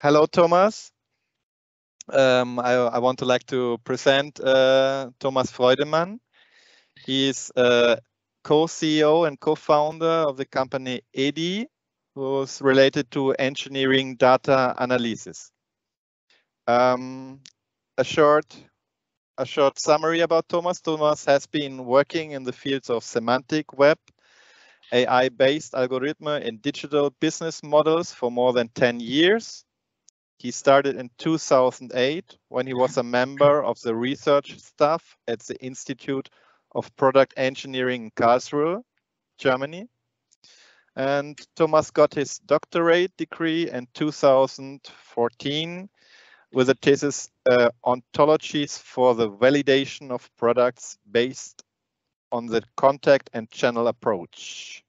Hello, Thomas. I want to like to present Thomas Freudenmann. He's co-CEO and co-founder of the company EDI, who's related to engineering data analysis. A short summary about Thomas. Thomas has been working in the fields of semantic web, AI-based algorithm and digital business models for more than 10 years. He started in 2008 when he was a member of the research staff at the Institute of Product Engineering in Karlsruhe, Germany. And Thomas got his doctorate degree in 2014 with a thesis Ontologies for the validation of products based on the contact and channel approach.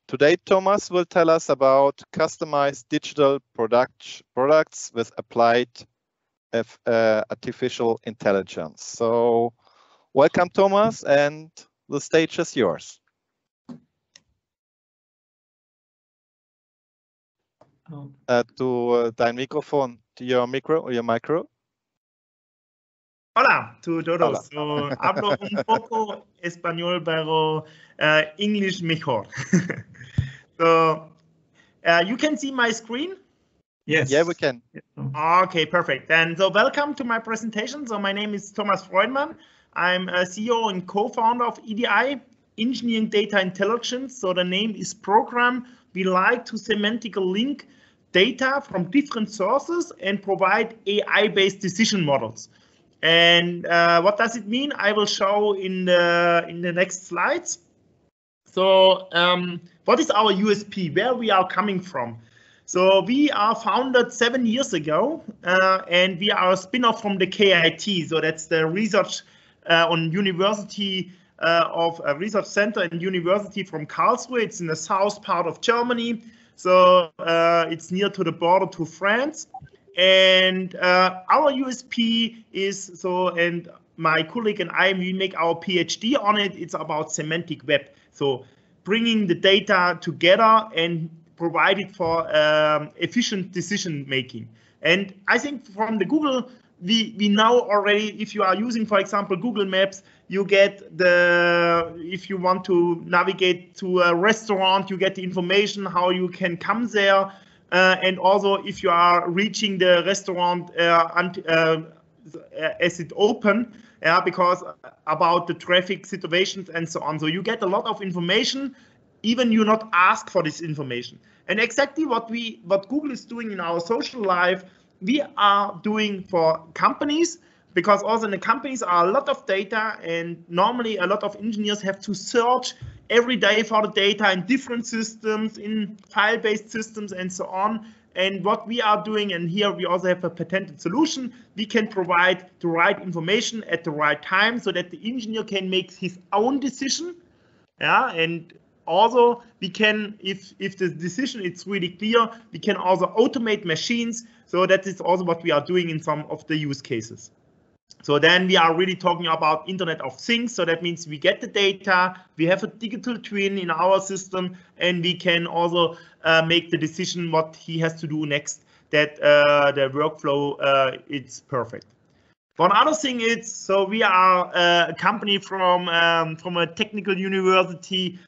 Today, Thomas will tell us about customized digital products with applied artificial intelligence. So welcome, Thomas, and the stage is yours. Dein Mikrofon, your micro. Hola to todos. Hola. So, hablo un poco español, pero English mejor. So, you can see my screen? Yes. Yeah, we can. Okay, perfect. And so welcome to my presentation. So my name is Thomas Freudenmann. I'm a CEO and co-founder of EDI, Engineering Data Intelligence. So the name is program. We like to semantically link data from different sources and provide AI-based decision models. And what does it mean? I will show in the next slides. So what is our USP, where we are coming from? So we are founded 7 years ago, and we are a spin-off from the KIT. So that's the research on university of a research center and university from Karlsruhe. It's in the south part of Germany. So it's near to the border to France. And our USP is, and my colleague and I, we make our PhD on it. It's about semantic web. So bringing the data together and provide it for efficient decision making. And I think from the Google, we know already, if you are using, for example, Google Maps, you get if you want to navigate to a restaurant, you get the information how you can come there. And also, if you are reaching the restaurant as it open, because about the traffic situations and so on. So you get a lot of information, even you not ask for this information. And exactly what Google is doing in our social life, we are doing for companies, because also in the companies are a lot of data, and normally a lot of engineers have to search every day for the data in different systems, in file-based systems and so on. And what we are doing, and here we also have a patented solution, we can provide the right information at the right time so that the engineer can make his own decision. Yeah, and also we can, if the decision is really clear, we can also automate machines. So that is also what we are doing in some of the use cases. So then we are really talking about Internet of Things. So that means we get the data, we have a digital twin in our system, and we can also make the decision what he has to do next, that the workflow is perfect. One other thing is, so we are a company from a technical university.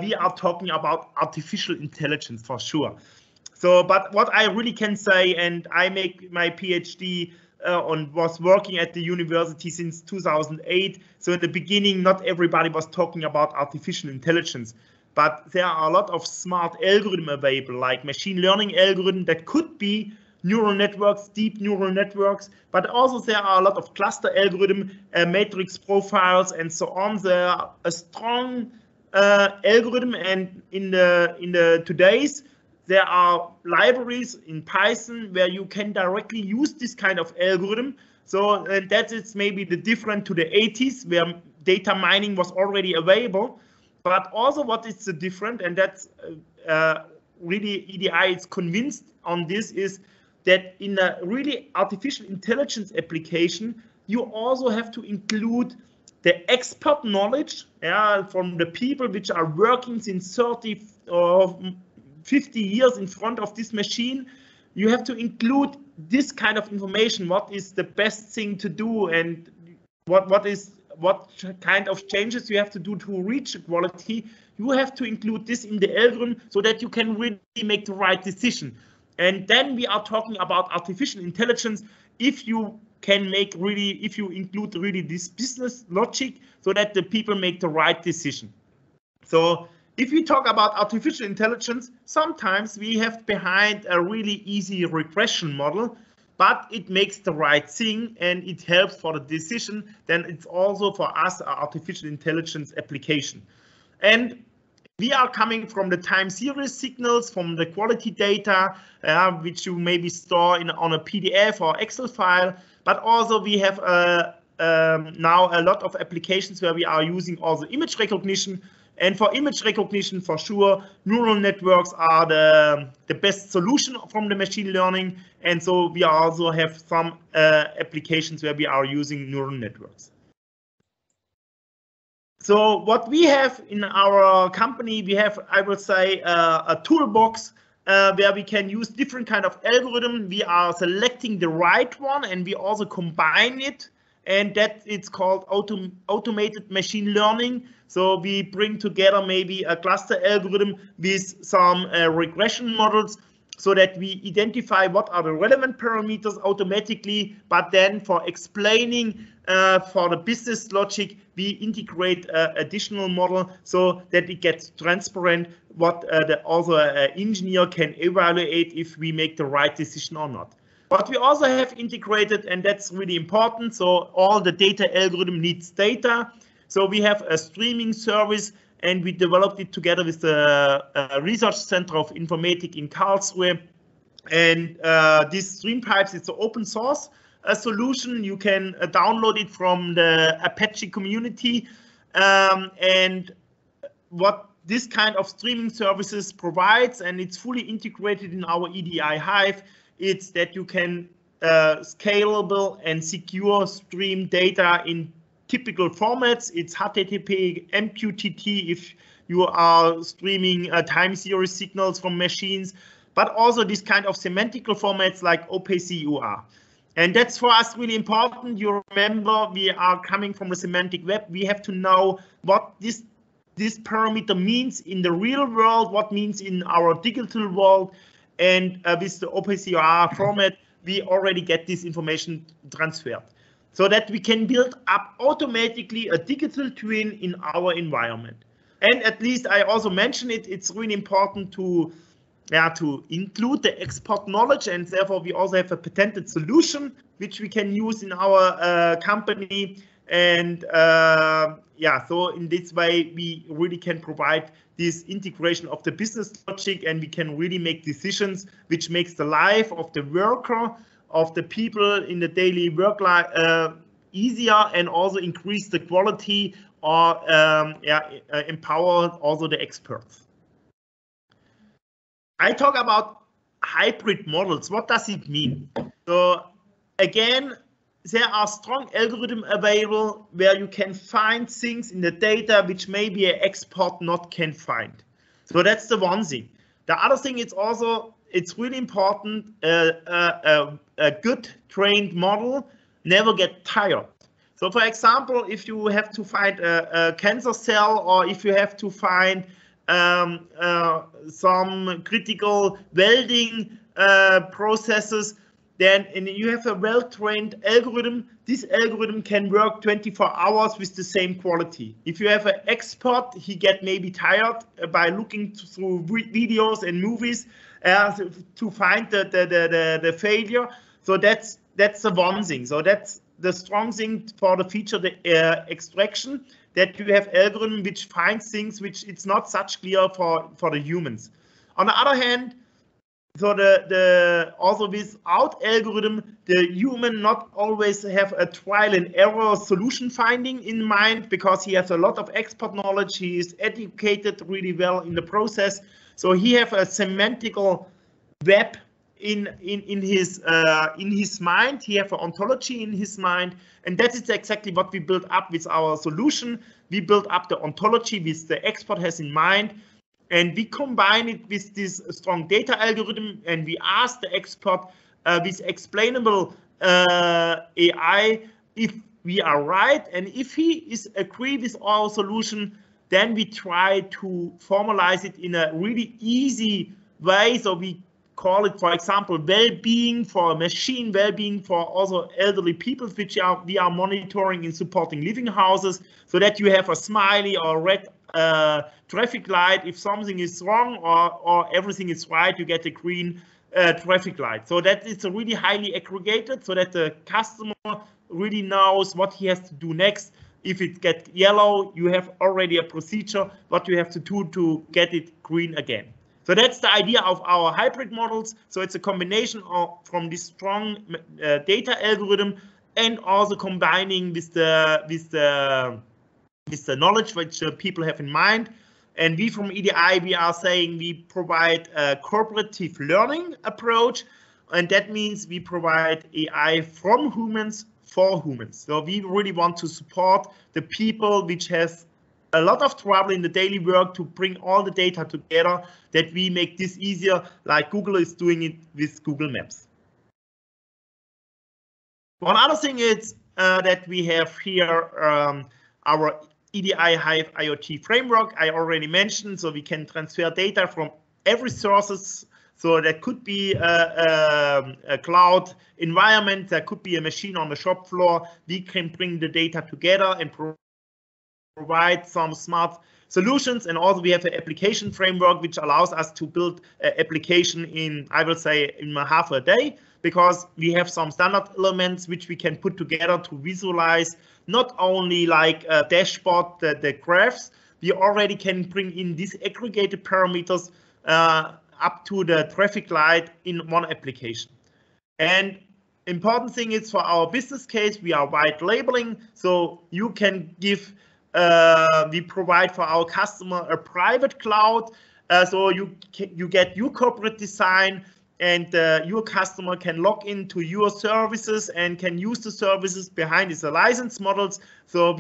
We are talking about artificial intelligence for sure. So, but what I really can say, and I make my PhD and was working at the university since 2008. So in the beginning, not everybody was talking about artificial intelligence, but there are a lot of smart algorithms available, like machine learning algorithm that could be neural networks, deep neural networks, but also there are a lot of cluster algorithm, matrix profiles, and so on. There are a strong algorithm, and in the today's, there are libraries in Python where you can directly use this kind of algorithm. So that is maybe the different to the 80s where data mining was already available. But also what is the different, and that's really EDI is convinced on this, is that in a really artificial intelligence application, you also have to include the expert knowledge from the people which are working since 30 or 50 years in front of this machine. you have to include this kind of information. What is the best thing to do, and what kind of changes you have to do to reach quality. You have to include this in the algorithm so that you can really make the right decision. And then we are talking about artificial intelligence. If you can make really, if you include really this business logic so that the people make the right decision. So if we talk about artificial intelligence, sometimes we have behind a really easy regression model, but it makes the right thing and it helps for the decision. Then it's also for us an artificial intelligence application. And we are coming from the time series signals, from the quality data, which you maybe store on a PDF or Excel file, but also we have now a lot of applications where we are using also image recognition. And for image recognition, for sure, neural networks are the best solution from the machine learning. And so we also have some applications where we are using neural networks. So what we have in our company, we have, I would say, a toolbox where we can use different kind of algorithm. We are selecting the right one and we also combine it. And that it's called automated machine learning. So we bring together maybe a cluster algorithm with some regression models so that we identify what are the relevant parameters automatically, but then for explaining for the business logic, we integrate additional model so that it gets transparent what also an engineer can evaluate if we make the right decision or not. But we also have integrated, and that's really important, so all the data algorithm needs data. So we have a streaming service, and we developed it together with the Research Center of Informatik in Karlsruhe. And this stream pipes, it's an open source solution. You can download it from the Apache community. And what this kind of streaming services provides, and it's fully integrated in our EDI Hive, it's that you can scalable and secure stream data in typical formats. It's HTTP, MQTT if you are streaming time series signals from machines, but also this kind of semantical formats like OPCUR. And that's for us really important. You remember, we are coming from the semantic web. We have to know what this parameter means in the real world, what means in our digital world. And with the OPCUR format, we already get this information transferred so that we can build up automatically a digital twin in our environment. And at least I also mentioned it, it's really important to include the expert knowledge, and therefore we also have a patented solution which we can use in our company. And so in this way we really can provide this integration of the business logic, and we can really make decisions which makes the life of the worker, of the people in the daily work life easier, and also increase the quality or empower also the experts. I talk about hybrid models. What does it mean? So again, there are strong algorithms available where you can find things in the data which maybe an expert not can find. So that's the one thing. The other thing is also, it's really important, a good trained model never get tired. So for example, if you have to find a cancer cell, or if you have to find some critical welding processes, then you have a well-trained algorithm. This algorithm can work 24 hours with the same quality. If you have an expert, he get maybe tired by looking through videos and movies to find the failure. So that's the one thing. So that's the strong thing for the feature, the extraction, that you have algorithm which finds things which it's not such clear for the humans. On the other hand, so also without algorithm, the human not always have a trial and error solution finding in mind, because he has a lot of expert knowledge. He is educated really well in the process. So he have a semantical web in his mind. He have an ontology in his mind, and that is exactly what we build up with our solution. We build up the ontology with the expert has in mind. and we combine it with this strong data algorithm, and we ask the expert with explainable AI if we are right, and if he is agree with our solution, then we try to formalize it in a really easy way. So we call it, for example, well-being for a machine, well-being for also elderly people, which we are monitoring in supporting living houses, so that you have a smiley or red traffic light. If something is wrong or everything is right, you get a green traffic light. So that it's really highly aggregated, so that the customer really knows what he has to do next. If it gets yellow, you have already a procedure what you have to do to get it green again. So that's the idea of our hybrid models. So it's a combination from this strong data algorithm and also combining with the knowledge which people have in mind. And we from EDI, we are saying we provide a cooperative learning approach, and that means we provide AI from humans for humans. So we really want to support the people which has a lot of trouble in the daily work to bring all the data together, that we make this easier, like Google is doing it with Google Maps. One other thing is that we have here our EDI Hive IoT framework I already mentioned, so we can transfer data from every sources. So that could be a cloud environment, there could be a machine on the shop floor. We can bring the data together and provide some smart solutions. And also we have an application framework which allows us to build an application in, I will say, in half a day, because we have some standard elements which we can put together to visualize not only like a dashboard, the graphs. We already can bring in these aggregated parameters up to the traffic light in one application. And important thing is, for our business case, we are white labeling, so you can give we provide for our customer a private cloud, so you get your corporate design, and your customer can log into your services and can use the services behind the license models. So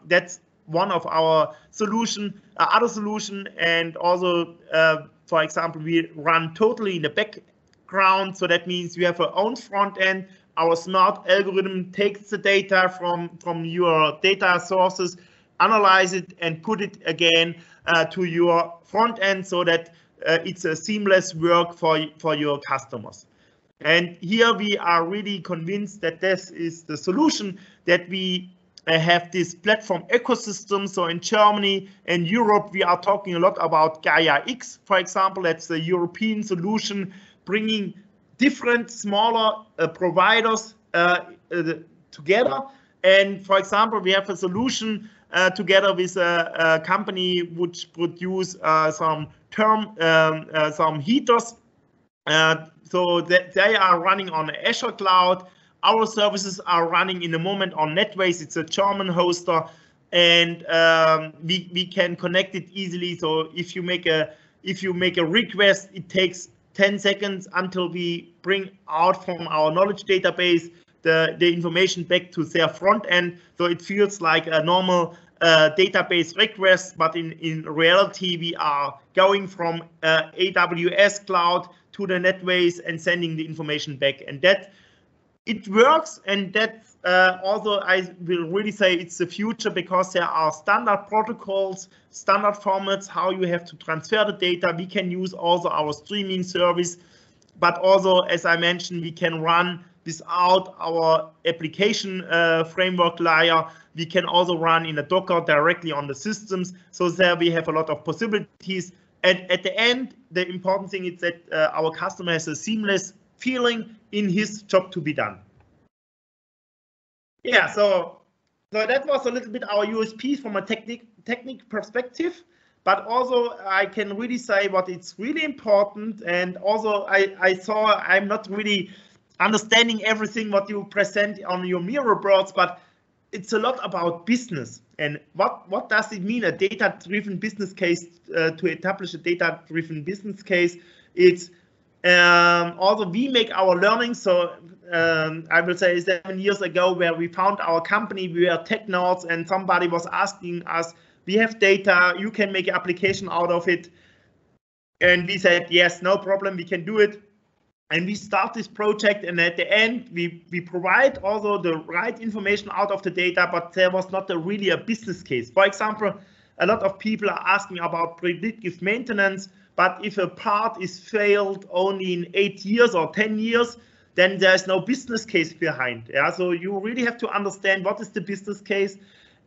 that's one of our solution, other solution. And also, for example, we run totally in the background, so that means we have our own front end. Our smart algorithm takes the data from your data sources, analyze it, and put it again to your front end, so that it's a seamless work for your customers. And here we are really convinced that this is the solution, that we have this platform ecosystem. So in Germany and Europe, we are talking a lot about Gaia X, for example. That's the European solution, bringing different smaller providers together. And for example, we have a solution together with a company which produce some heaters. So that they are running on Azure cloud. Our services are running in the moment on Netways. It's a German hoster, and we can connect it easily. So if you make a request, it takes 10 seconds until we bring out from our knowledge database the information back to their front end. So it feels like a normal database request, but in reality, we are going from AWS cloud to the Netways and sending the information back. And that it works, and that also I will really say it's the future, because there are standard protocols, standard formats, how you have to transfer the data. We can use also our streaming service, but also, as I mentioned, we can run without our application framework layer. We can also run in a Docker directly on the systems. So there we have a lot of possibilities. And at the end, the important thing is that our customer has a seamless feeling in his job to be done. Yeah, so that was a little bit our USP from a technical perspective, but also I can really say what it's really important. And also I saw I'm not really understanding everything what you present on your mirror boards, but it's a lot about business. And what does it mean, a data-driven business case? To establish a data-driven business case, it's also we make our learning. So I will say 7 years ago, where we found our company, we were tech nerds, and somebody was asking us, we have data, you can make an application out of it. And we said, yes, no problem, we can do it. And we start this project, and at the end, we provide also the right information out of the data, but there was not really a business case. For example, a lot of people are asking about predictive maintenance, but if a part is failed only in 8 years or 10 years, then there's no business case behind. Yeah, so you really have to understand what is the business case.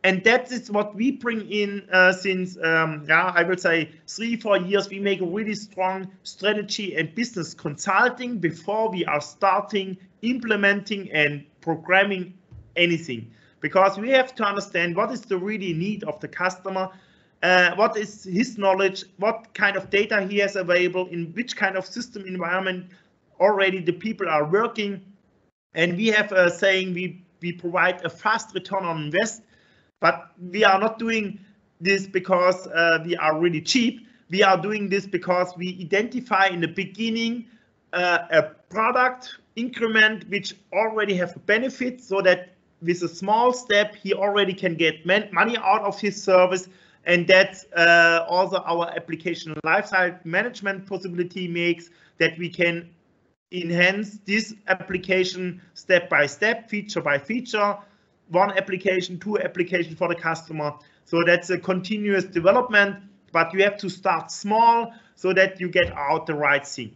And that is what we bring in since, I would say 3-4 years. We make a really strong strategy and business consulting before we are starting implementing and programming anything. Because we have to understand what is the really need of the customer, what is his knowledge, what kind of data he has available, in which kind of system environment already the people are working. And we have a saying, we provide a fast return on invest. But we are not doing this because we are really cheap. We are doing this because we identify in the beginning a product increment which already have a benefit, so that with a small step he already can get money out of his service. And that's also our application lifecycle management possibility makes that we can enhance this application step by step, feature by feature. 1 application, 2 applications for the customer. So that's a continuous development, but you have to start small so that you get out the right thing.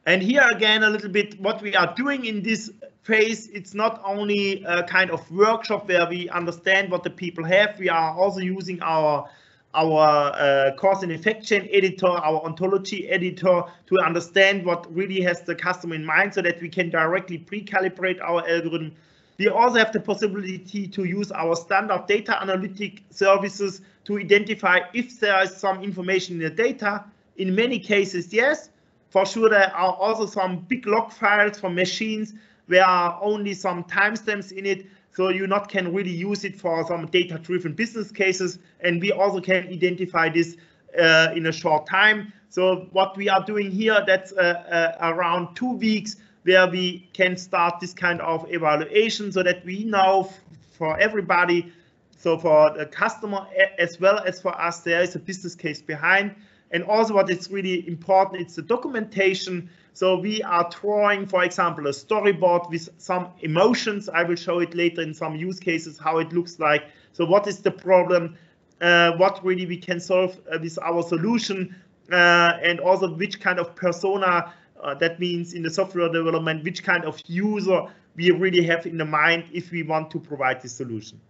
And here again, a little bit what we are doing in this phase. It's not only a kind of workshop where we understand what the people have. We are also using our cause and effect chain editor, our ontology editor, to understand what really has the customer in mind, so that we can directly pre-calibrate our algorithm. We also have the possibility to use our standard data analytic services to identify if there is some information in the data. In many cases, yes. For sure, there are also some big log files from machines where are only some timestamps in it, so you not can really use it for some data-driven business cases. And we also can identify this in a short time. So what we are doing here, that's around 2 weeks, where we can start this kind of evaluation, so that we know for everybody, so for the customer as well as for us, there is a business case behind. And also what is really important, it's the documentation. So we are drawing, for example, a storyboard with some emotions. I will show it later in some use cases, how it looks like. So what is the problem, what really we can solve with our solution, and also which kind of persona, that means in the software development, which kind of user we really have in the mind if we want to provide this solution.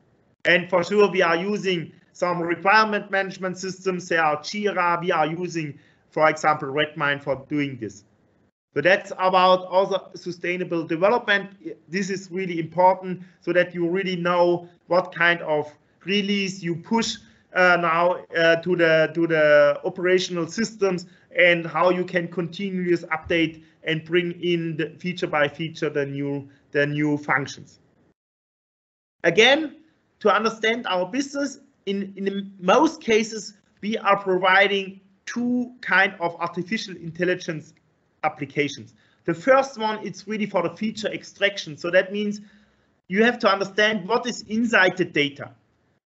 And for sure, we are using some requirement management systems. There are Jira. We are using, for example, Redmine for doing this. So that's about also sustainable development. This is really important, so that you really know what kind of release you push now to the operational systems, and how you can continuously update and bring in the feature by feature the new functions. Again, to understand our business, in most cases we are providing 2 kind of artificial intelligence applications. The first one, it's really for the feature extraction. So that means you have to understand what is inside the data.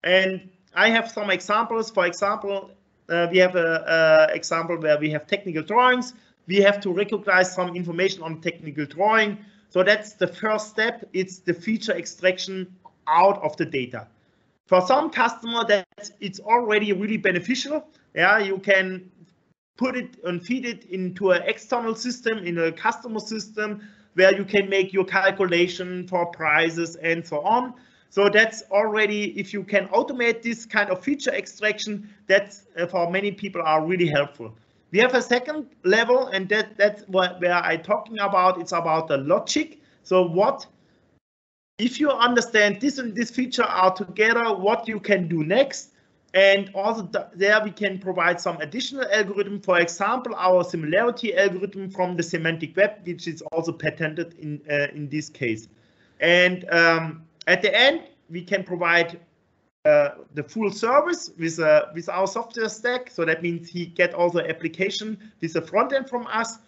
And I have some examples. For example, we have an example where we have technical drawings. We have to recognize some information on technical drawing. So that's the first step. It's the feature extraction out of the data. For some customer, it's already really beneficial. Yeah, you can put it and feed it into an external system, in a customer system, where you can make your calculation for prices and so on. So that's already, if you can automate this kind of feature extraction, that's for many people are really helpful. We have a second level, and that's where I'm talking about. It's about the logic. So what, if you understand this and this feature are together, what you can do next. And also there we can provide some additional algorithm. For example, our similarity algorithm from the semantic web, which is also patented in this case. And at the end, we can provide the full service with our software stack. So that means he get also application with a front end from us.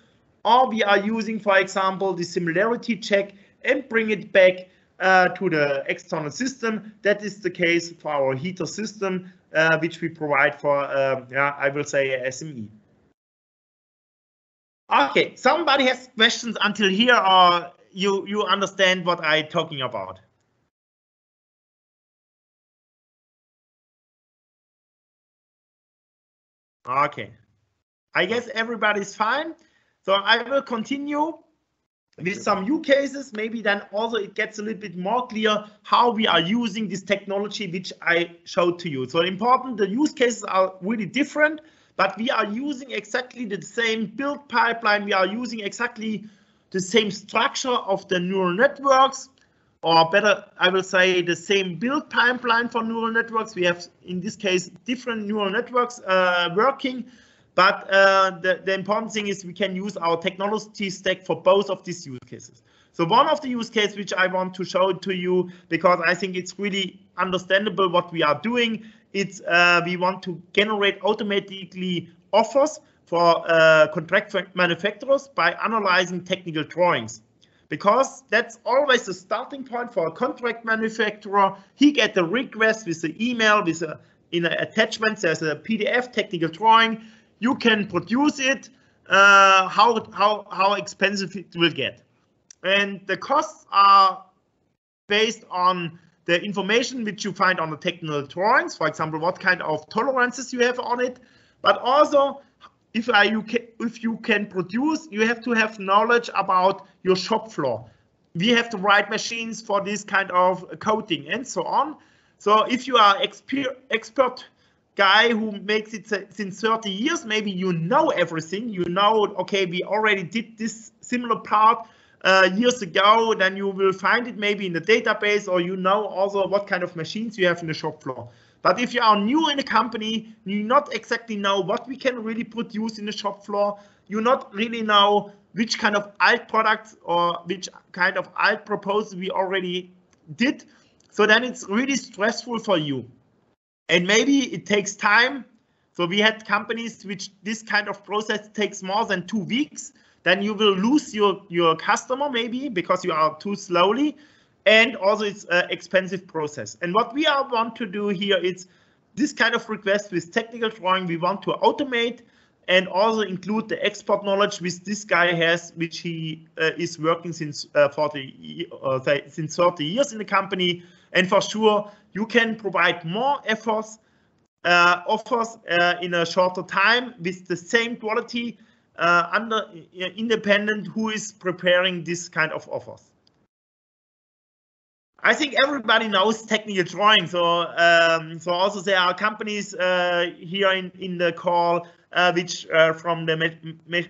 Or we are using, for example, the similarity check and bring it back to the external system. That is the case for our heater system. which we provide for, I will say SME. Okay, somebody has questions until here, or you understand what I'm talking about? Okay, I guess everybody's fine. So I will continue with some use cases. Maybe then also it gets a little bit more clear how we are using this technology, which I showed to you. So important, the use cases are really different, but we are using exactly the same build pipeline. We are using exactly the same structure of the neural networks, or better, I will say the same build pipeline for neural networks. We have, in this case, different neural networks working, but the important thing is we can use our technology stack for both of these use cases. So one of the use cases which I want to show to you, because I think it's really understandable what we are doing, it's we want to generate automatically offers for contract manufacturers by analyzing technical drawings. Because that's always the starting point for a contract manufacturer. He gets a request with an email, with in an attachment, there's a PDF technical drawing. You can produce it, how expensive it will get. And the costs are based on the information which you find on the technical drawings, for example, what kind of tolerances you have on it, but also if you can produce, you have to have knowledge about your shop floor. We have the right machines for this kind of coating and so on. So if you are expert guy who makes it since 30 years, maybe you know everything. You know, okay, we already did this similar part years ago, then you will find it maybe in the database, or you know also what kind of machines you have in the shop floor. But if you are new in a company, you not exactly know what we can really produce in the shop floor. You not really know which kind of alt products or which kind of alt proposal we already did. So then it's really stressful for you. And maybe it takes time. So we had companies which this kind of process takes more than 2 weeks. Then you will lose your customer maybe because you are too slowly. And also it's an expensive process. And what we want to do here is this kind of request with technical drawing, we want to automate and also include the expert knowledge which this guy has, which he is working since 30 years in the company. And for sure, you can provide more offers in a shorter time with the same quality under independent who is preparing this kind of offers. I think everybody knows technical drawing. So also there are companies here in the call which from the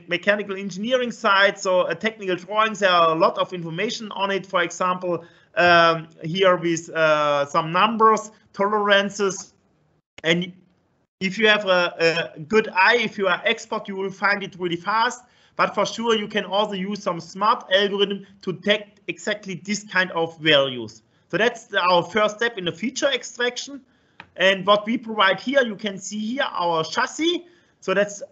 mechanical engineering side. So technical drawings, there are a lot of information on it. For example, here with some numbers, tolerances, and if you have a good eye, if you are expert, you will find it really fast. But for sure, you can also use some smart algorithm to detect exactly this kind of values. So that's our first step in the feature extraction. And what we provide here, you can see here our chassis. So that's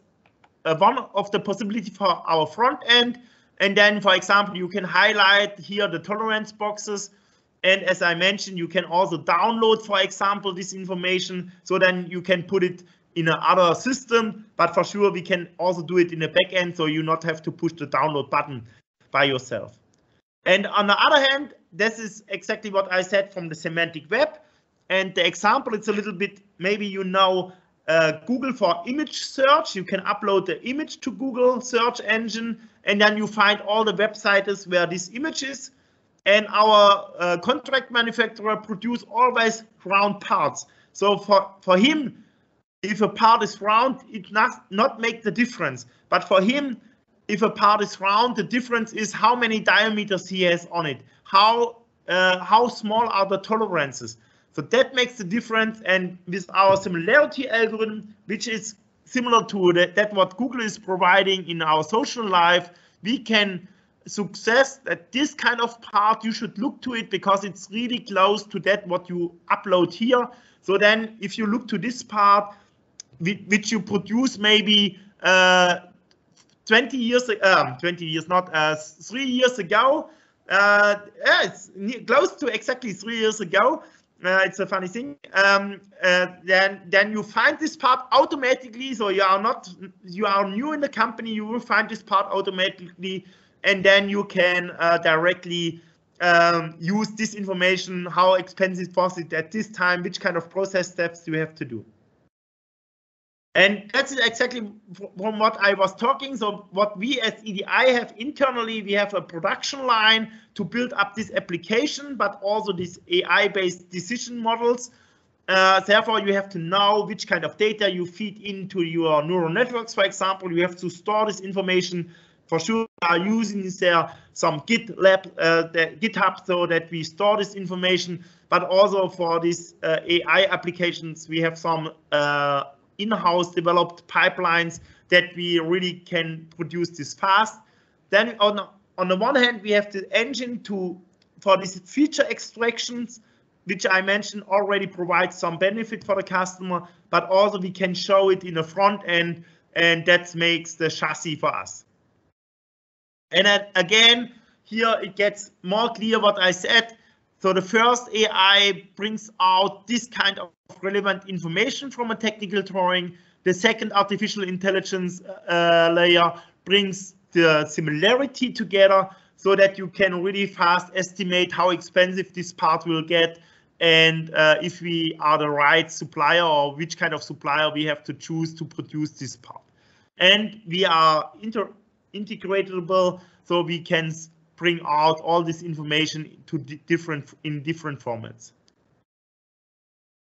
one of the possibilities for our front end. And then, for example, you can highlight here the tolerance boxes. And as I mentioned, you can also download, for example, this information. So then you can put it in another system. But for sure, we can also do it in the back end, so you not have to push the download button by yourself. And on the other hand, this is exactly what I said from the semantic web. And the example, it's a little bit, maybe you know, Google for image search. You can upload the image to Google search engine, and then you find all the websites where this image is. And our contract manufacturer produce always round parts. So for him, if a part is round, it does not make the difference. But for him, if a part is round, the difference is how many diameters he has on it. How small are the tolerances? So that makes the difference. And with our similarity algorithm, which is similar to that what Google is providing in our social life, we can success that this kind of part, you should look to it because it's really close to that what you upload here. So then if you look to this part, which you produce maybe 3 years ago, it's close to exactly 3 years ago. It's a funny thing. Then you find this part automatically. So you are new in the company. You will find this part automatically, and then you can directly use this information. How expensive was it at this time? Which kind of process steps you have to do? And that's exactly from what I was talking. So what we as EDI have internally, we have a production line to build up this application, but also these AI-based decision models. Therefore, you have to know which kind of data you feed into your neural networks. For example, you have to store this information. For sure, we are using there some GitHub so that we store this information. But also for these AI applications, we have some in-house developed pipelines that we really can produce this fast. Then on the one hand, we have the engine for these feature extractions, which I mentioned already provides some benefit for the customer, but also we can show it in the front end, and that makes the chassis for us. And then again, here it gets more clear what I said. So the first AI brings out this kind of relevant information from a technical drawing. The second artificial intelligence layer brings the similarity together so that you can really fast estimate how expensive this part will get, and if we are the right supplier or which kind of supplier we have to choose to produce this part. And we are integratable, so we can bring out all this information to in different formats.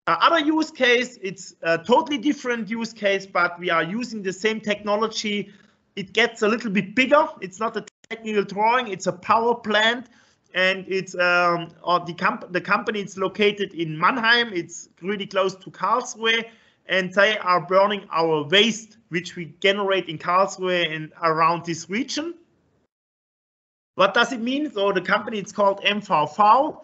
Other use case, it's a totally different use case, but we are using the same technology. It gets a little bit bigger. It's not a technical drawing, it's a power plant, and it's the company is located in Mannheim. It's really close to Karlsruhe, and they are burning our waste, which we generate in Karlsruhe and around this region. What does it mean? So the company, it's called MVV,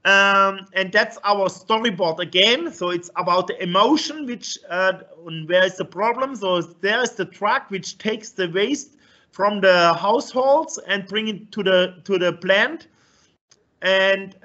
and that's our storyboard again. So it's about the emotion, which and where is the problem. So there is the truck which takes the waste from the households and bring it to the plant, and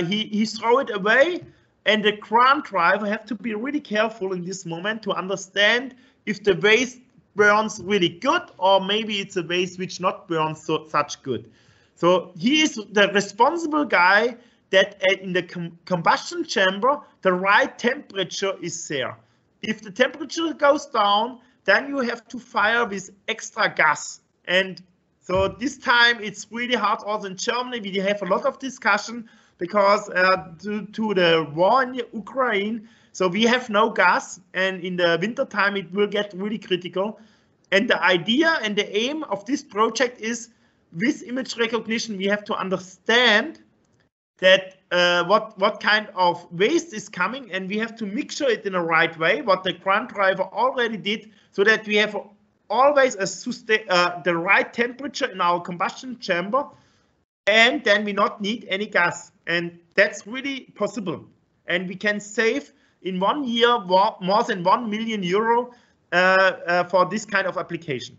he throw it away. And the crane driver have to be really careful in this moment to understand if the waste burns really good, or maybe it's a waste which not burns such good. So he is the responsible guy that in the combustion chamber, the right temperature is there. If the temperature goes down, then you have to fire with extra gas. And so this time it's really hard. Also in Germany, we have a lot of discussion because due to the war in Ukraine, so we have no gas, and in the winter time it will get really critical. And the idea and the aim of this project is, with image recognition, we have to understand that what kind of waste is coming, and we have to mixture it in the right way, what the crane driver already did, so that we have always the right temperature in our combustion chamber, and then we not need any gas. And that's really possible. And we can save in 1 year more than €1 million for this kind of application.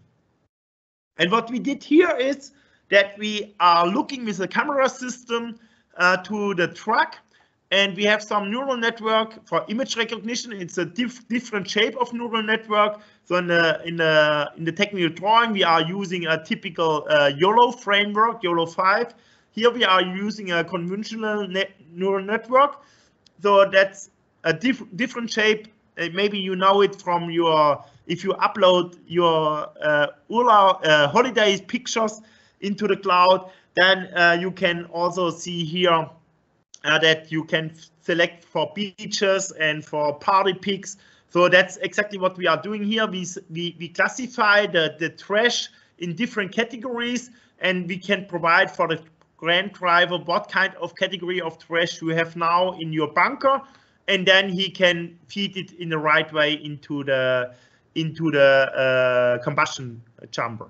And what we did here is that we are looking with a camera system to the truck, and we have some neural network for image recognition. It's a different shape of neural network. So in the technical drawing, we are using a typical YOLO framework, YOLO 5. Here we are using a conventional neural network. So that's a different shape. Maybe you know it from if you upload your holiday pictures into the cloud, then you can also see here that you can select for beaches and for party pics. So that's exactly what we are doing here. We classify the trash in different categories, and we can provide for the crane driver what kind of category of trash you have now in your bunker, and then he can feed it in the right way into the combustion chamber.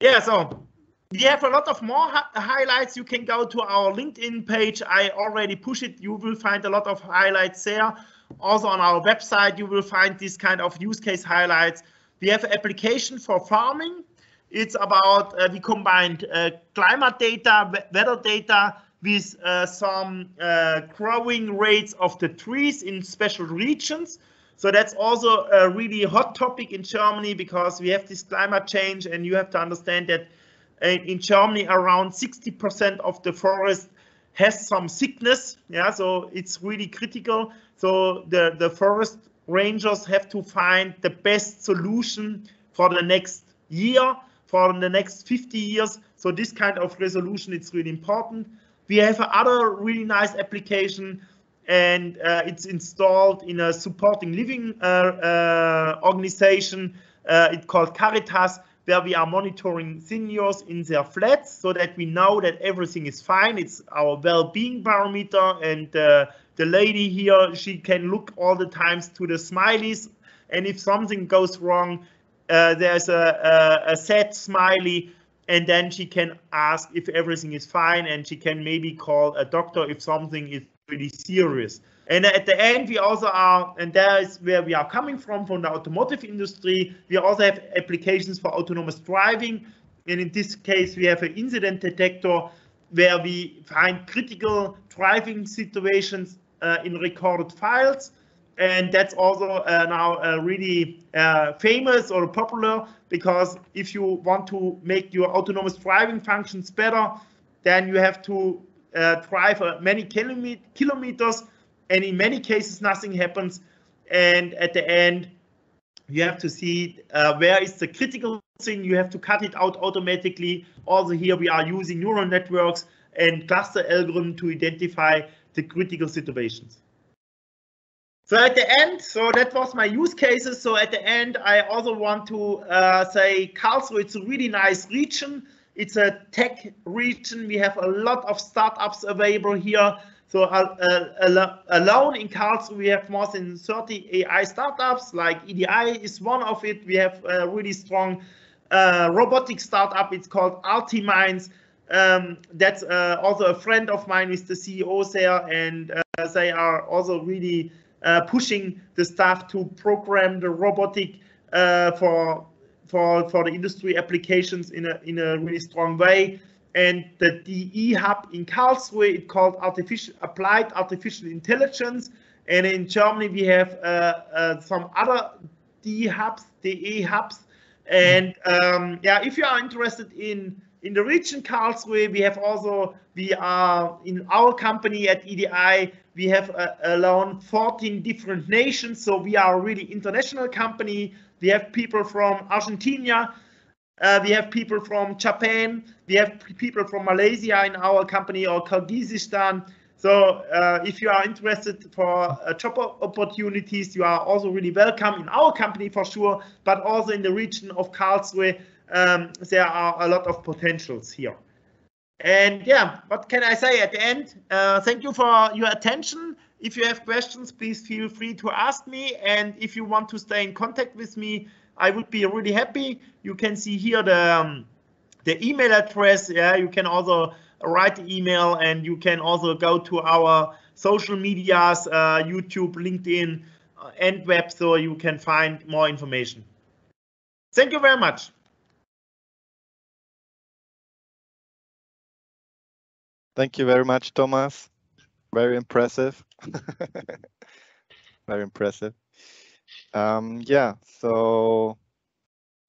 Yeah, so we have a lot of more highlights. You can go to our LinkedIn page. I already push it. You will find a lot of highlights there. Also on our website, you will find this kind of use case highlights. We have an application for farming. It's about, we combined climate data, weather data with some growing rates of the trees in special regions. So that's also a really hot topic in Germany, because we have this climate change, and you have to understand that in Germany around 60% of the forest has some sickness. Yeah, so it's really critical. So the forest rangers have to find the best solution for the next year, for the next 50 years. So this kind of resolution is really important. We have another really nice application, and it's installed in a supporting living organization. It's called Caritas, where we are monitoring seniors in their flats so that we know that everything is fine. It's our well-being barometer, and the lady here, she can look all the times to the smileys, and if something goes wrong, there's a sad smiley, and then she can ask if everything is fine, and she can maybe call a doctor if something is really serious. And at the end, we also are, and there is where we are coming from the automotive industry, we also have applications for autonomous driving. And in this case, we have an incident detector where we find critical driving situations in recorded files. And that's also now really famous or popular, because if you want to make your autonomous driving functions better, then you have to drive many kilometers, and in many cases nothing happens. And at the end, you have to see where is the critical thing. You have to cut it out automatically. Also here we are using neural networks and cluster algorithms to identify the critical situations. So at the end, so that was my use cases. So at the end, I also want to say Karlsruhe, it's a really nice region. It's a tech region. We have a lot of startups available here. So alone in Karlsruhe, we have more than 30 AI startups, like EDI is one of it. We have a really strong robotic startup. It's called Artimines. That's also a friend of mine with the CEO there, and they are also really pushing the staff to program the robotic for the industry applications in a really strong way. And the DE hub in Karlsruhe, it's called Applied Artificial Intelligence. And in Germany, we have some other DE hubs. And yeah, if you are interested in the region Karlsruhe, we are in our company at EDI, we have around 14 different nations. So we are a really international company. We have people from Argentina. We have people from Japan. We have people from Malaysia in our company, or Kyrgyzstan. So if you are interested for job opportunities, you are also really welcome in our company for sure, but also in the region of Karlsruhe. There are a lot of potentials here. And yeah, what can I say at the end? Thank you for your attention. If you have questions, please feel free to ask me. And if you want to stay in contact with me, I would be really happy. You can see here the email address. Yeah, you can also write the email, and you can also go to our social medias, YouTube, LinkedIn, and web, so you can find more information. Thank you very much. Thank you very much, Thomas. Very impressive. Very impressive. Yeah, so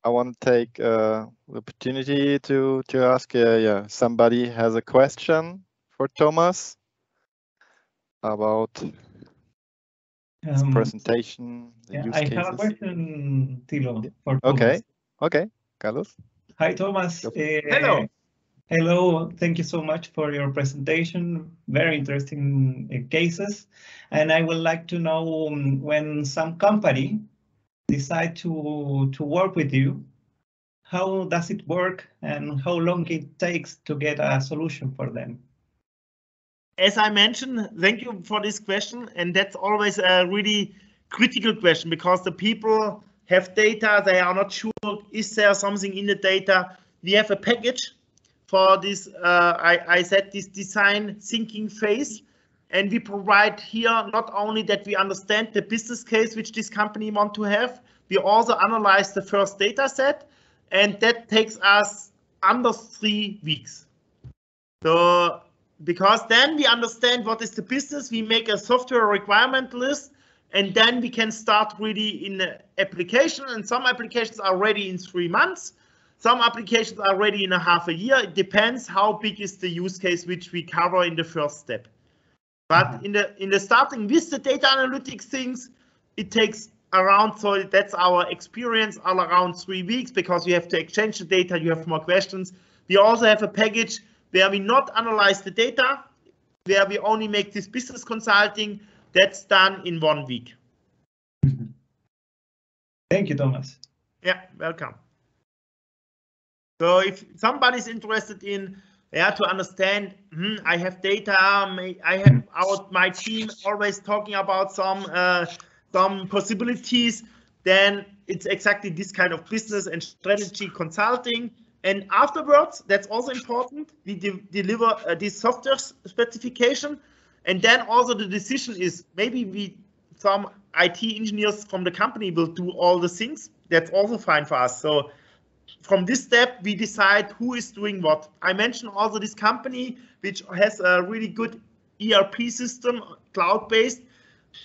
I want to take the opportunity to ask, somebody has a question for Thomas about his presentation, the use cases. I have a question, Tilo, for Thomas. Okay, Carlos. Hi, Thomas. Hello. Hello, thank you so much for your presentation. Very interesting cases. And I would like to know, when some company decide to work with you, how does it work and how long it takes to get a solution for them? As I mentioned, thank you for this question. And that's always a really critical question, because the people have data, they are not sure, is there something in the data? We have a package for this, I said, this design thinking phase. And we provide here not only that we understand the business case which this company want to have, we also analyze the first data set, and that takes us under 3 weeks. So because then we understand what is the business, we make a software requirement list, and then we can start really in the application, and some applications are ready in 3 months. Some applications are ready in a half a year. It depends how big is the use case which we cover in the first step. But in the starting with the data analytics things, it takes around, so that's our experience, all around 3 weeks, because you have to exchange the data, you have more questions. We also have a package where we not analyze the data, where we only make this business consulting. That's done in 1 week. Thank you, Thomas. Yeah, welcome. So if somebody's interested in to understand, I have data, I have my team always talking about some possibilities, then it's exactly this kind of business and strategy consulting. And afterwards, that's also important, we deliver this software specification. And then also the decision is, maybe some IT engineers from the company will do all the things. That's also fine for us. So from this step, we decide who is doing what. I mentioned also this company, which has a really good ERP system, cloud-based.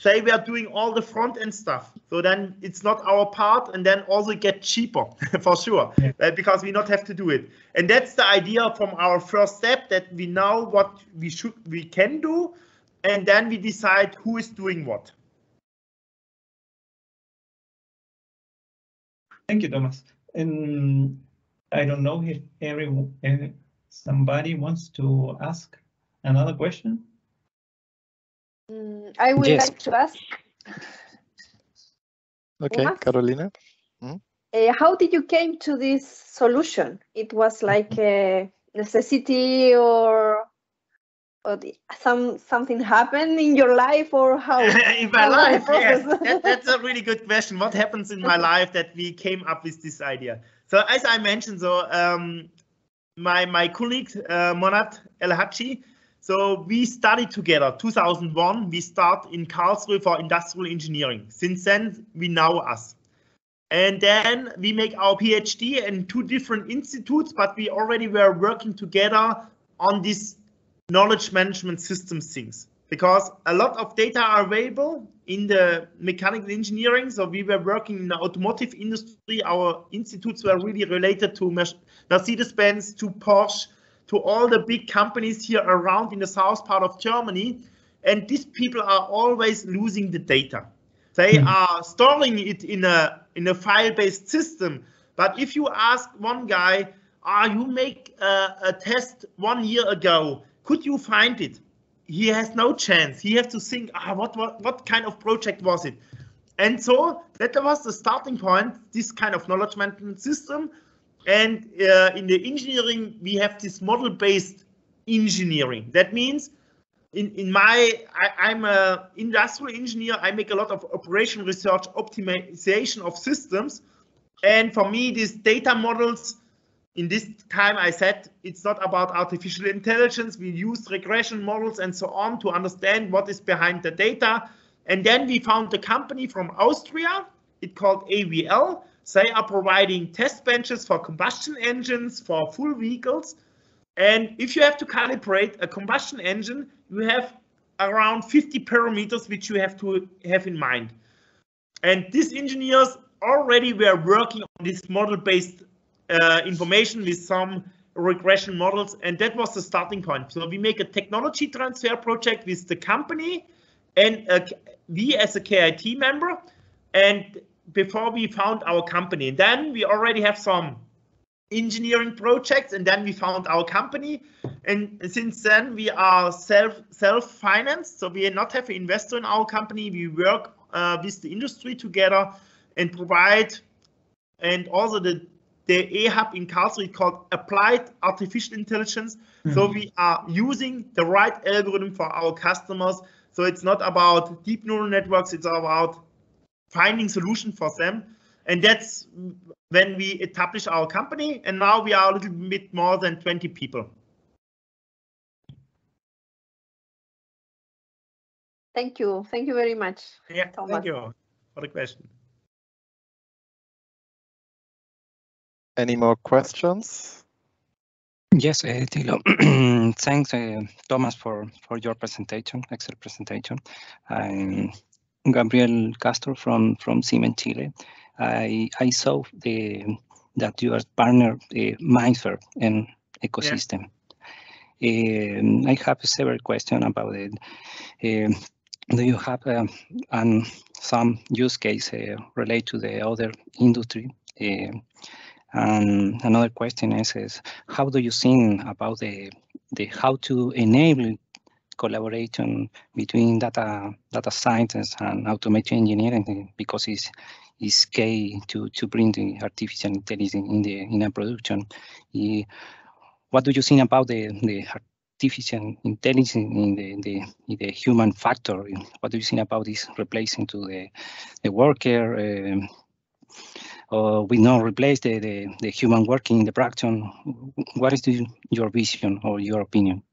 Say we are doing all the front-end stuff. So then it's not our part, and then also get cheaper for sure, because we not have to do it. And that's the idea from our first step, that we know what we can do, and then we decide who is doing what. Thank you, Thomas. And I don't know if somebody wants to ask another question. I would like to ask. Okay, Carolina. How did you came to this solution? It was like a necessity, or something happened in your life, or how? In my life, yes. That's a really good question. What happens in my life that we came up with this idea? So as I mentioned, so my colleague Monat El-Hachi, so we studied together. 2001, we start in Karlsruhe for industrial engineering. Since then, we know us. And then we make our PhD in 2 different institutes, but we already were working together on this knowledge management systems things, because a lot of data are available in the mechanical engineering. So we were working in the automotive industry. Our institutes were really related to Mercedes-Benz, to Porsche, to all the big companies here around in the south part of Germany. And these people are always losing the data. They are storing it in a file-based system. But if you ask one guy, you make a test 1 year ago, could you find it? He has no chance. He has to think, what kind of project was it? And so that was the starting point, this kind of knowledge management system. And in the engineering, we have this model-based engineering. That means I'm an industrial engineer. I make a lot of operation research, optimization of systems. And for me, these data models, in this time I said, it's not about artificial intelligence. We use regression models and so on to understand what is behind the data. And then we found a company from Austria, it's called AVL. They are providing test benches for combustion engines, for full vehicles. And if you have to calibrate a combustion engine, you have around 50 parameters which you have to have in mind. And these engineers already were working on this model-based information with some regression models, and that was the starting point. So we make a technology transfer project with the company and we as a KIT member, and before we found our company. Then we already have some engineering projects, and then we found our company. And since then we are self-financed, so we not have an investor in our company. We work with the industry together and provide, and also the E-Hub in Karlsruhe is called Applied Artificial Intelligence. So we are using the right algorithm for our customers. So it's not about deep neural networks, it's about finding solutions for them. And that's when we establish our company. And now we are a little bit more than 20 people. Thank you. Thank you very much. Yeah, Thomas. thank you for the question. Any more questions? Yes, Tilo. Thanks, Thomas, for your presentation, excellent presentation. I'm Gabriel Castro from Siemens Chile. I saw that you are partner Mindsphere and ecosystem. Yeah. I have several questions about it. Do you have some use case related to the other industry? And another question is how do you think about the how to enable collaboration between data scientists and automation engineering, because it's key to bring the artificial intelligence in a production. What do you think about the artificial intelligence in the human factor? What do you think about this replacing to the worker? We not replace the human working in the production. What is your vision or your opinion?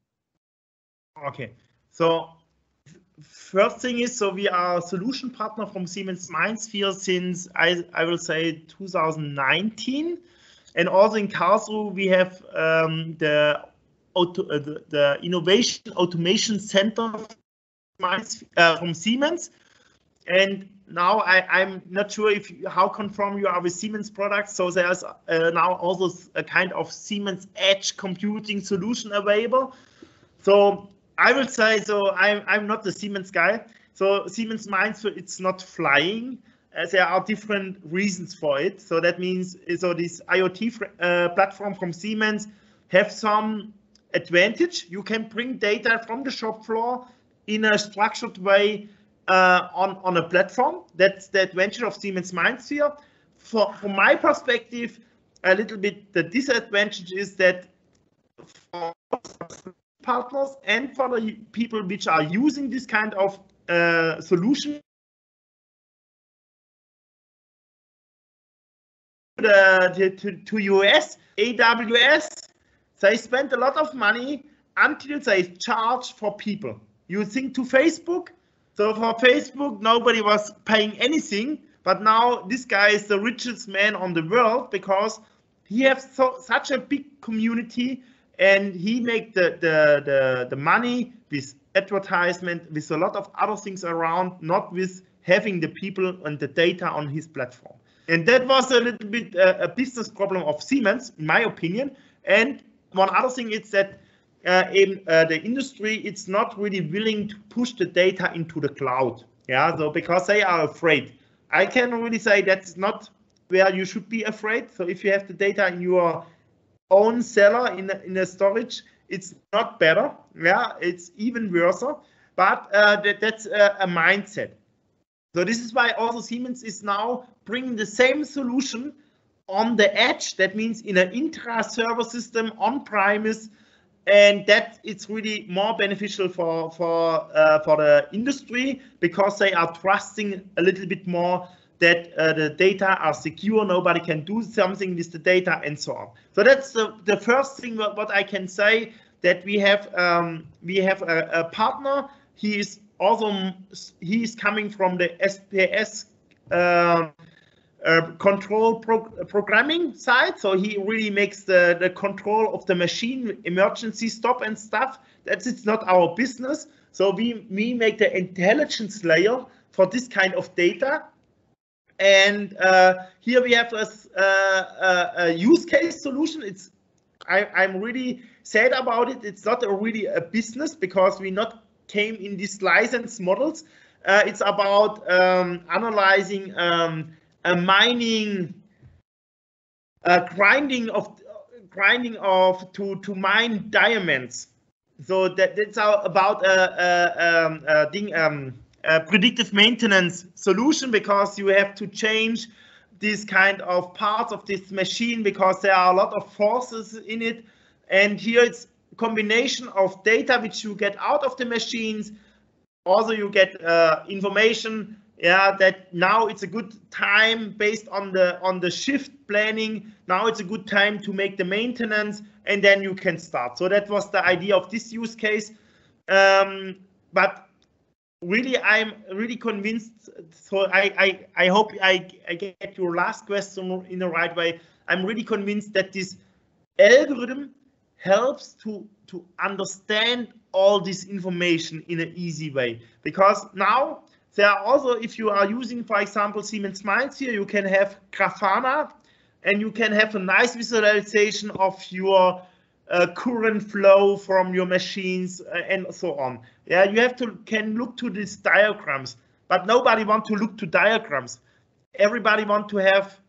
Okay, so first thing is, so we are a solution partner from Siemens Mindsphere since I will say 2019, and also in Karlsruhe we have the Innovation Automation Center from Siemens. And now I'm not sure how confirmed you are with Siemens products. So there's now also a kind of Siemens edge computing solution available. So I will say, so I'm not the Siemens guy. So Siemens Mindsphere, it's not flying. There are different reasons for it. So that means, so this IoT platform from Siemens have some advantage. You can bring data from the shop floor in a structured way on a platform. That's the advantage of Siemens Mindsphere. From my perspective, a little bit the disadvantage is that for partners and for the people which are using this kind of solution, to US, AWS, they spent a lot of money until they charge for people. You think to Facebook, so for Facebook, nobody was paying anything, but now this guy is the richest man on the world because he has such a big community, and he make the money with advertisement, with a lot of other things around, not with having the people and the data on his platform. And that was a little bit a business problem of Siemens, in my opinion. And one other thing is that in the industry, it's not really willing to push the data into the cloud. Yeah, so because they are afraid. I can really say that's not where you should be afraid. So if you have the data in your own cellar in a storage, it's not better. Yeah, it's even worse. But that's a mindset. So this is why also Siemens is now bringing the same solution on the edge. That means in an intra-server system on premise, and that it's really more beneficial for the industry because they are trusting a little bit more that the data are secure, nobody can do something with the data, and so on. So that's the first thing what I can say, that we have a partner. He is coming from the SPS control programming side, so he really makes the control of the machine, emergency stop and stuff. It's not our business. So we make the intelligence layer for this kind of data. And here we have a use case solution. I'm really sad about it. It's not really a business because we not came in these license models. It's about analyzing a mining, grinding of to mine diamonds. So that's about a predictive maintenance solution, because you have to change this kind of parts of this machine because there are a lot of forces in it. And here it's a combination of data which you get out of the machines. Also you get information, yeah, that now it's a good time based on the shift planning. Now it's a good time to make the maintenance, and then you can start. So that was the idea of this use case. But really, I'm really convinced. So I hope I get your last question in the right way. I'm really convinced that this algorithm helps to understand all this information in an easy way. Because now there are also, if you are using, for example, Siemens Minds here, you can have Grafana, and you can have a nice visualization of your current flow from your machines and so on. Yeah, you can look to these diagrams, but nobody wants to look to diagrams. Everybody wants to have,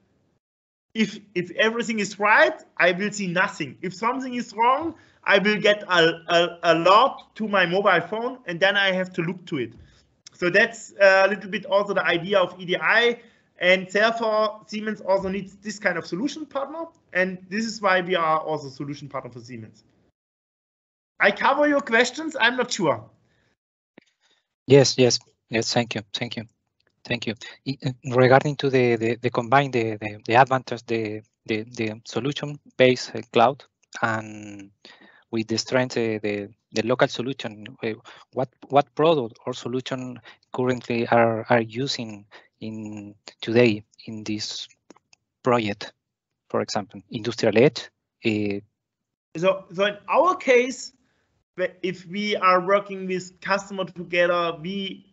if everything is right, I will see nothing. If something is wrong, I will get a lot to my mobile phone, and then I have to look to it. So that's a little bit also the idea of EDI, and therefore Siemens also needs this kind of solution partner, and this is why we are also solution partner for Siemens. I cover your questions, I'm not sure. Yes, thank you. Regarding to the combine the advantage, the solution-based cloud, and with the strength the local solution, what product or solution currently are using in today in this project, for example, industrial edge? So in our case, if we are working with customer together, we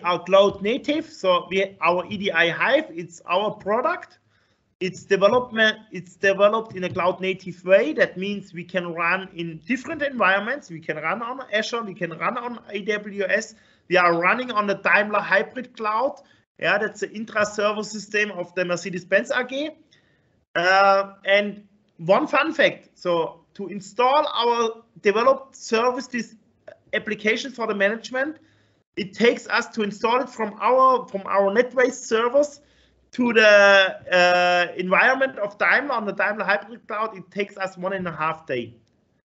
are cloud native. So our EDI Hive, it's our product. It's developed in a cloud native way. That means we can run in different environments. We can run on Azure, we can run on AWS. We are running on the Daimler hybrid cloud. Yeah, that's the intra-server system of the Mercedes-Benz AG. And one fun fact, so to install our developed services applications for the management, it takes us to install it from our NetWays servers to the environment of Daimler on the Daimler hybrid cloud. It takes us 1.5 days.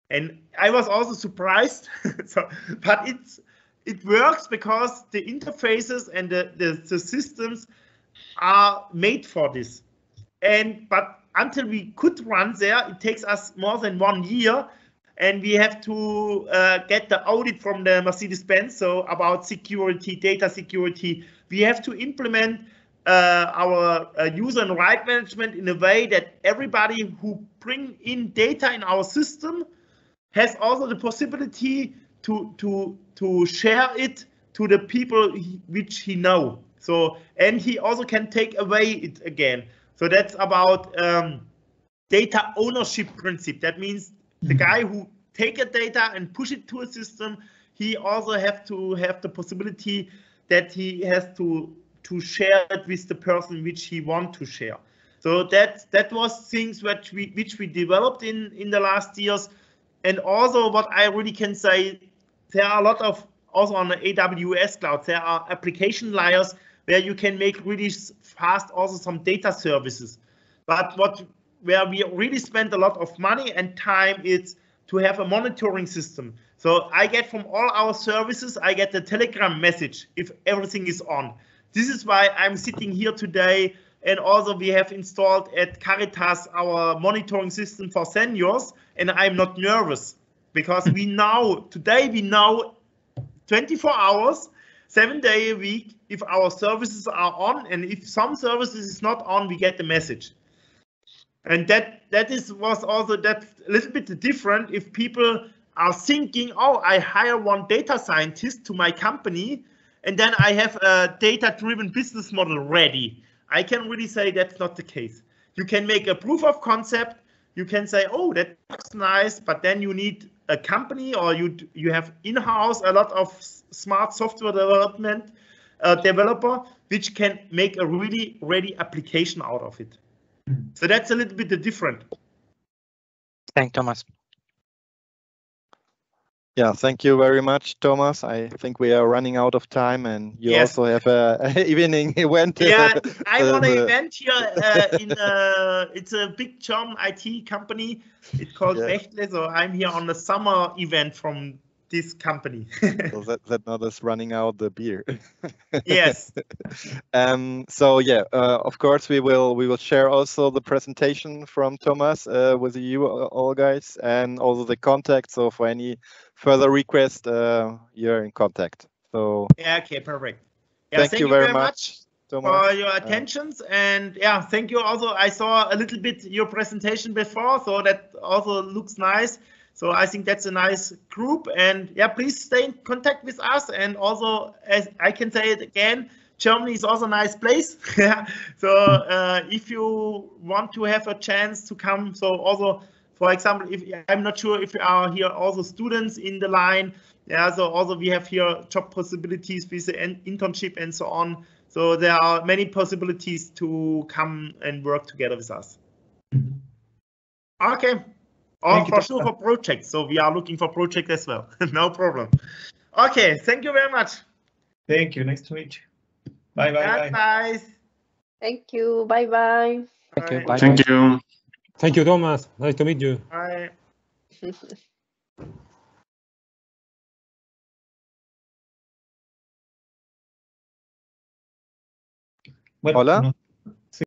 And I was also surprised, but it works because the interfaces and the systems are made for this. But until we could run there, it takes us more than 1 year, and we have to get the audit from the Mercedes-Benz, so about security, data security. We have to implement our user and right management in a way that everybody who bring in data in our system has also the possibility to share it to the people which he know. So, and he also can take away it again. So that's about data ownership principle. That means the guy who take a data and push it to a system, he also have to have the possibility that he has to share it with the person which he want to share. So that was things which we developed in the last years. And also what I really can say, there are a lot of, also on the AWS cloud, there are application layers where you can make really fast also some data services. But where we really spend a lot of money and time is to have a monitoring system. So I get from all our services, I get the Telegram message if everything is on. This is why I'm sitting here today. And also we have installed at Caritas our monitoring system for seniors, and I'm not nervous because today we know 24 hours, 7 days a week, if our services are on, and if some services is not on, we get the message. And that was also that a little bit different. If people are thinking, oh, I hire one data scientist to my company, and then I have a data-driven business model ready. I can really say that's not the case. You can make a proof of concept. You can say, oh, that looks nice, but then you need a company, or you have in-house a lot of smart software development developer, which can make a really ready application out of it. So that's a little bit different. Thanks, Thomas. Yeah, thank you very much, Thomas. I think we are running out of time, and you also have an evening event. Yeah, I'm on an event here. It's a big German IT company. It's called Bechtle. So I'm here on the summer event from this company. So that not us running out the beer. Yes. So yeah, of course we will share also the presentation from Thomas with you all guys, and also the contact. So for any further request, you're in contact. So yeah, okay, perfect. Yeah, thank you very much. Thomas. For your attentions, and yeah, thank you also. I saw a little bit your presentation before, so that also looks nice. So I think that's a nice group, and yeah, please stay in contact with us. And also, as I can say it again, Germany is also a nice place. So if you want to have a chance to come, so also, for example, if I'm not sure if you are here also students in the line, yeah, so also we have here job possibilities with the internship and so on. So there are many possibilities to come and work together with us. Okay. Or for sure for projects. So we are looking for projects as well. No problem. Okay. Thank you very much. Thank you. Nice to meet you. Bye bye. Bye. Thank you. Bye bye. Thank you. Bye. Thank you. Thank you, Thomas. Nice to meet you. Bye. Bueno, Hola.